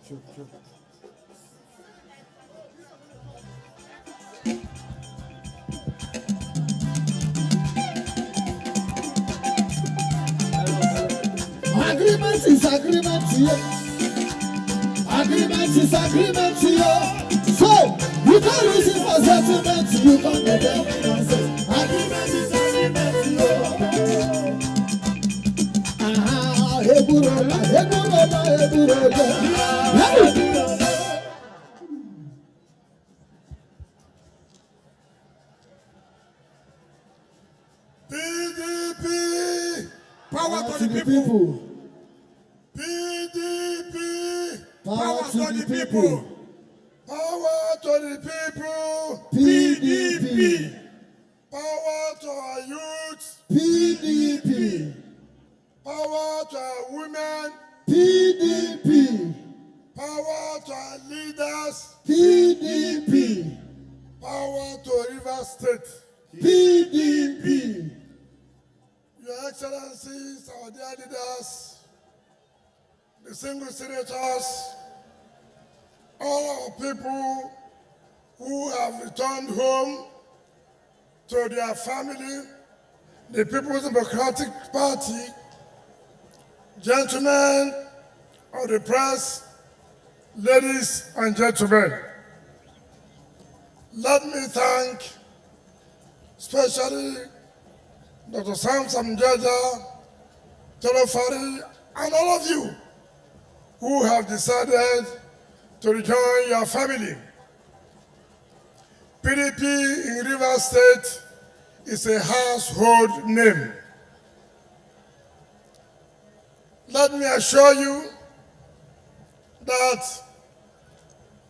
True, true. Agreement is agreement here. Agreement is agreement here. So, you don't reason for settlement, you can't get them. Agreement is agreement here. Aha, Eburola, Eburola, Eburola. PDP, power to the people. PDP, power to the people. Power to the people. PDP. Power to our youth. PDP. Power to our women. PDP. Power to our leaders. PDP. Power to River State. PDP. Your Excellencies, our dear leaders, the single senators, all our people who have returned home to their family, the People's Democratic Party, gentlemen of the press, ladies and gentlemen, let me thank especially Dr. Samson Jaja, Telefari, and all of you who have decided to rejoin your family. PDP in River State is a household name. Let me assure you that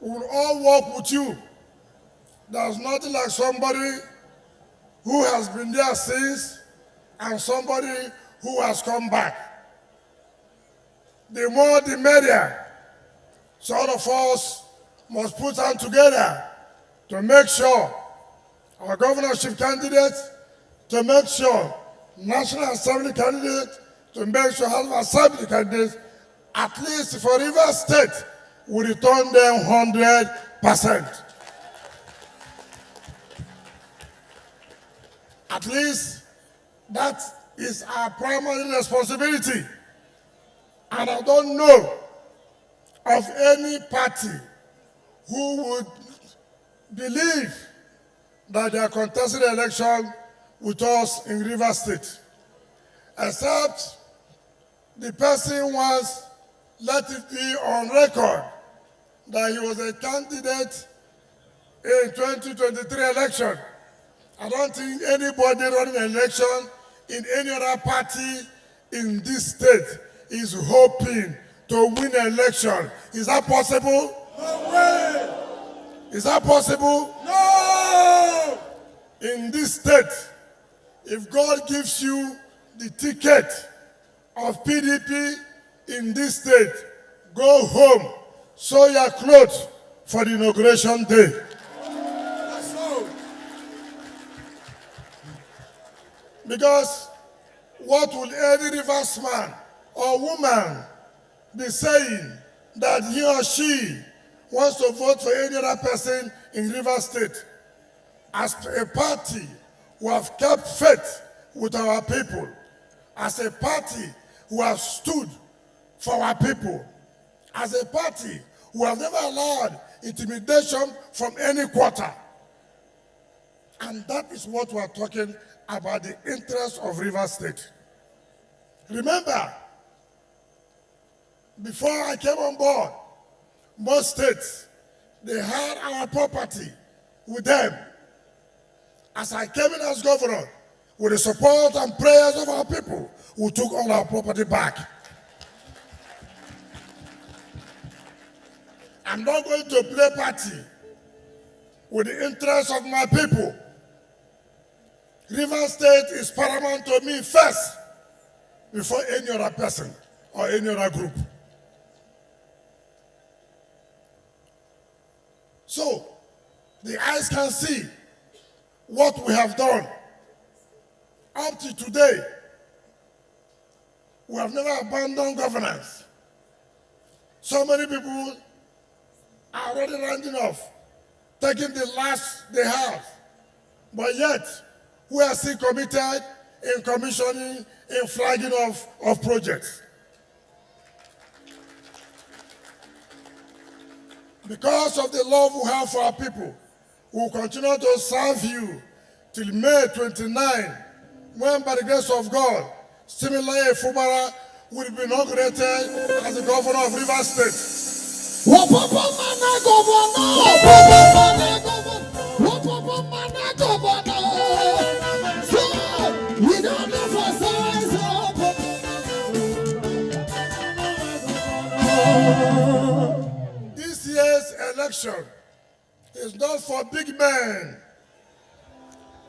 we will all work with you. There's nothing like somebody who has been there since and somebody who has come back. The more the merrier. So all of us must put hands together to make sure our governorship candidate, to make sure National Assembly candidate, to make sure House of Assembly candidates, at least for River State, we return them 100%. At least that is our primary responsibility. And I don't know of any party who would believe that they are contesting the election with us in River State, except the person once let it be on record that he was a candidate in 2023 election. I don't think anybody running an election in any other party in this state is hoping to win an election. Is that possible? No way! Is that possible? No! In this state, if God gives you the ticket of PDP in this state, go home, sew your clothes for the inauguration day. That's so. Because what will any reverse man or woman be saying that he or she wants to vote for any other person in River State? As a party who have kept faith with our people, as a party who have stood for our people, as a party who have never allowed intimidation from any quarter. And that is what we are talking about, the interest of River State. Remember, before I came on board, most states, they had our property with them. As I came in as governor, with the support and prayers of our people, we took all our property back. I'm not going to play party with the interests of my people. River State is paramount to me first, before any other person or any other group. So, the eyes can see what we have done. Up to today, we have never abandoned governance. So many people are already rounding off, taking the last they have. But yet, we are still committed in commissioning, in flagging of projects. Because of the love we have for our people, we will continue to serve you till May 29, when by the grace of God, Similaye Fubara will be inaugurated as the governor of Rivers State. This year's election is not for big men.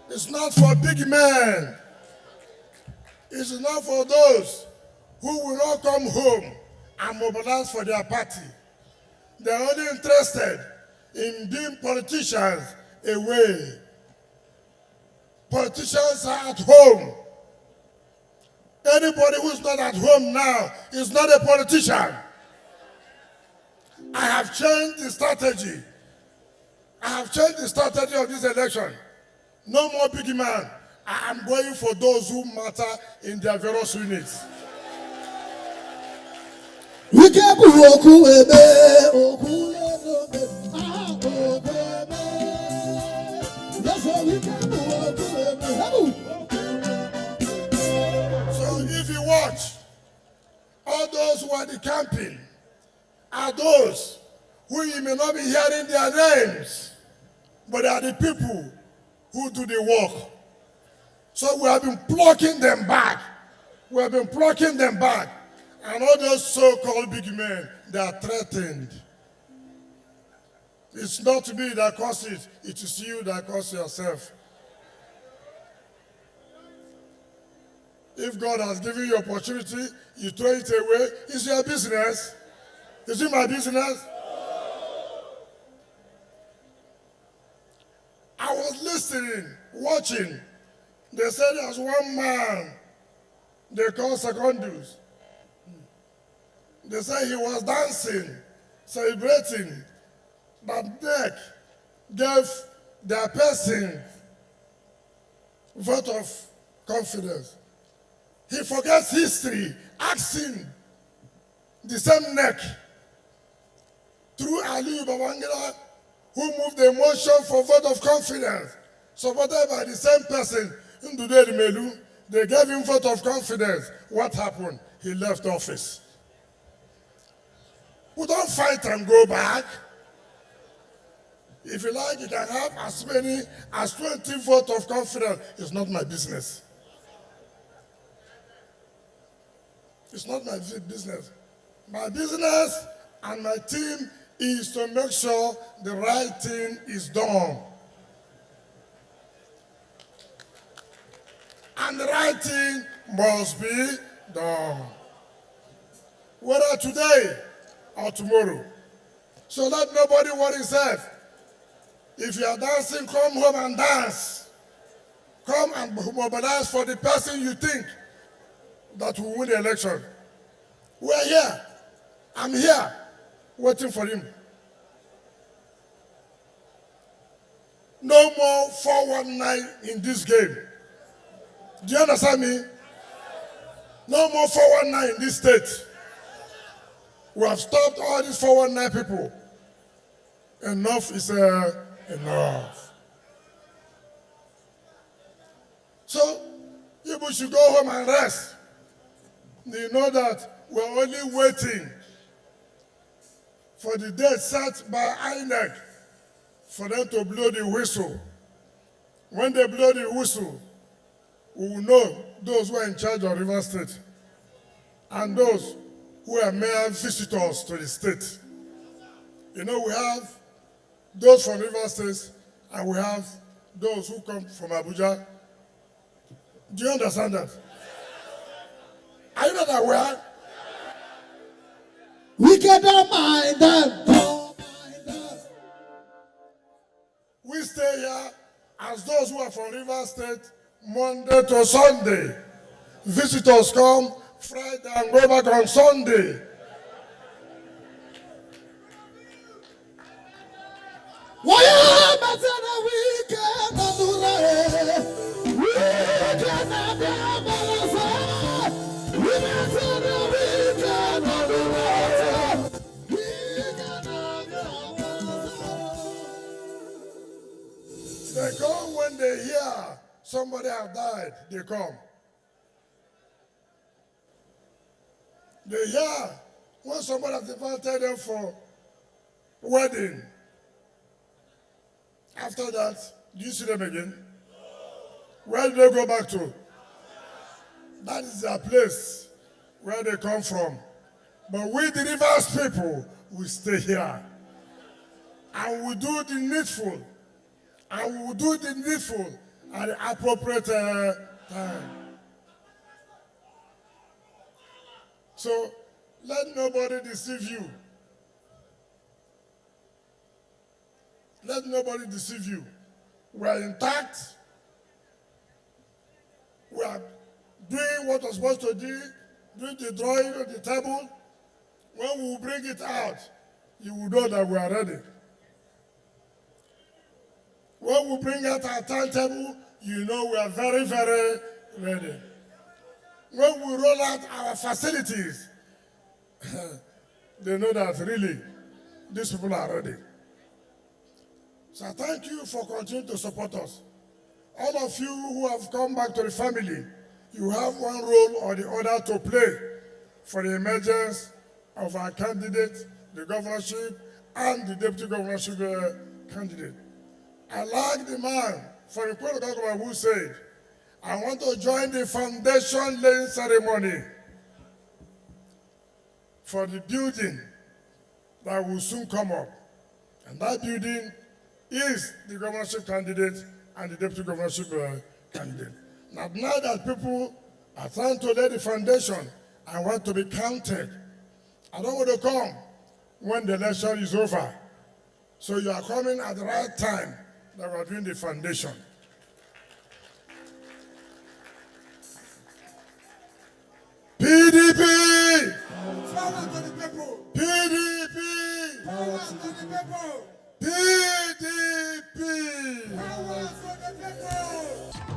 It's not for big men. It's not for those who will not come home and mobilize for their party. They're only interested in being politicians away. Politicians are at home. Anybody who's not at home now is not a politician. I have changed the strategy. I have changed the strategy of this election. No more big man. I am going for those who matter in their various units. So if you watch, all those who are the camping are those who you may not be hearing their names, but they are the people who do the work. So we have been plucking them back. We have been plucking them back. And all those so-called big men, they are threatened. It's not me that caused it. It is you that caused yourself. If God has given you opportunity, you throw it away. It's your business. Is it my business? I was listening, watching. They said there's one man they call Secondus. They said he was dancing, celebrating, but neck gave their person vote of confidence. He forgets history, asking the same neck through Ali Babangida, who moved the motion for vote of confidence, supported by the same person. They gave him vote of confidence. What happened? He left office. We don't fight and go back. If you like, you can have as many as 20 votes of confidence. It's not my business. It's not my business. My business and my team is to make sure the right thing is done. And the right thing must be done. Whether today or tomorrow. So let nobody worry himself. If you are dancing, come home and dance. Come and mobilize for the person you think that will win the election. We're here. I'm here waiting for him. No more 419 in this game. Do you understand me? No more 419 in this state. We have stopped all these 419 people. Enough is enough. So, people should go home and rest. You know that we're only waiting for the date set by INEC for them to blow the whistle. When they blow the whistle, we will know those who are in charge of Rivers State and those who are mere visitors to the state. You know, we have those from Rivers State and we have those who come from Abuja. Do you understand that? Are you not aware? We cannot mind them. Don't mind them. We stay here as those who are from Rivers State Monday to Sunday. Visitors come Friday and go back on Sunday. Why am I telling we cannot do that? We cannot be a balance. We cannot do that. We cannot be a balance. They come when they hear somebody have died, they come. They hear when somebody has invited them for wedding. After that, do you see them again? Where do they go back to? That is their place where they come from. But we, the rivers people, will stay here. And we do the needful. And we will do the needful at the appropriate time. So let nobody deceive you. Let nobody deceive you. We are intact. We are doing what we're supposed to do, doing the drawing on the table. When we bring it out, you will know that we are ready. When we bring out our timetable, you know we are very, very ready. When we roll out our facilities, they know that really these people are ready. So thank you for continuing to support us. All of you who have come back to the family, you have one role or the other to play for the emergence of our candidate, the governorship, and the deputy governorship candidate. I like the man from the Protocol who said, I want to join the foundation laying ceremony for the building that will soon come up. And that building is the governorship candidate and the deputy governorship candidate. Now that people are trying to lay the foundation, I want to be counted. I don't want to come when the election is over. So you are coming at the right time that we are doing the foundation. PDP! Power to the people! PDP! Power to the people! PDP! Power to the people!